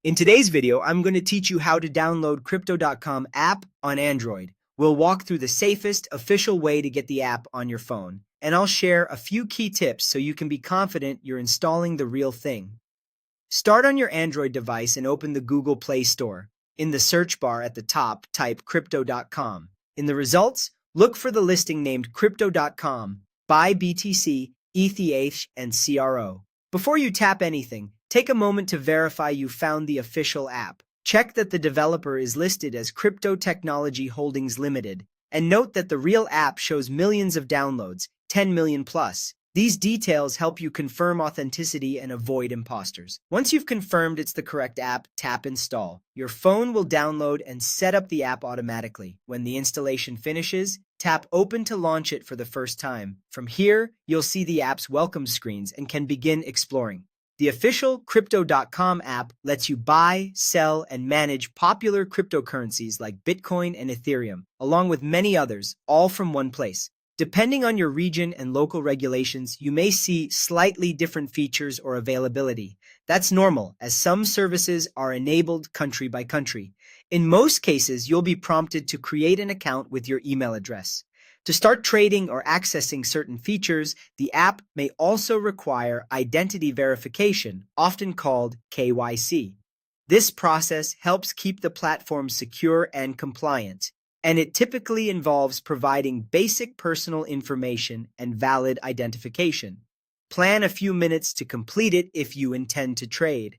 In today's video, I'm going to teach you how to download Crypto.com app on Android. We'll walk through the safest, official way to get the app on your phone, and I'll share a few key tips so you can be confident you're installing the real thing. Start on your Android device and open the Google Play Store. In the search bar at the top, type Crypto.com. In the results, look for the listing named Crypto.com, buy BTC, ETH, and CRO. Before you tap anything, take a moment to verify you found the official app. Check that the developer is listed as Crypto Technology Holdings Limited, and note that the real app shows millions of downloads, 10 million plus. These details help you confirm authenticity and avoid imposters. Once you've confirmed it's the correct app, tap Install. Your phone will download and set up the app automatically. When the installation finishes, tap Open to launch it for the first time. From here, you'll see the app's welcome screens and can begin exploring. The official Crypto.com app lets you buy, sell, and manage popular cryptocurrencies like Bitcoin and Ethereum, along with many others, all from one place. Depending on your region and local regulations, you may see slightly different features or availability. That's normal, as some services are enabled country by country. In most cases, you'll be prompted to create an account with your email address. To start trading or accessing certain features, the app may also require identity verification, often called KYC. This process helps keep the platform secure and compliant, and it typically involves providing basic personal information and valid identification. Plan a few minutes to complete it if you intend to trade.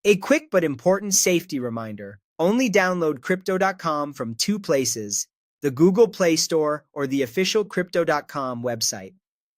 A quick but important safety reminder: only download Crypto.com from two places, the Google Play Store or the official Crypto.com website.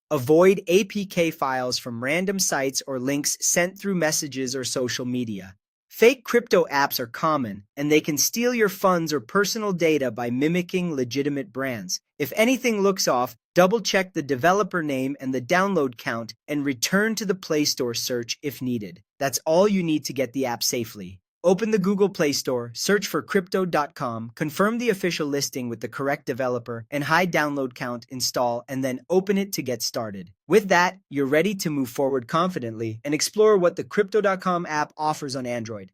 Avoid APK files from random sites or links sent through messages or social media. Fake crypto apps are common, and they can steal your funds or personal data by mimicking legitimate brands. If anything looks off, double-check the developer name and the download count and return to the Play Store search if needed. That's all you need to get the app safely. Open the Google Play Store, search for Crypto.com, confirm the official listing with the correct developer, and high download count, install, and then open it to get started. With that, you're ready to move forward confidently and explore what the Crypto.com app offers on Android.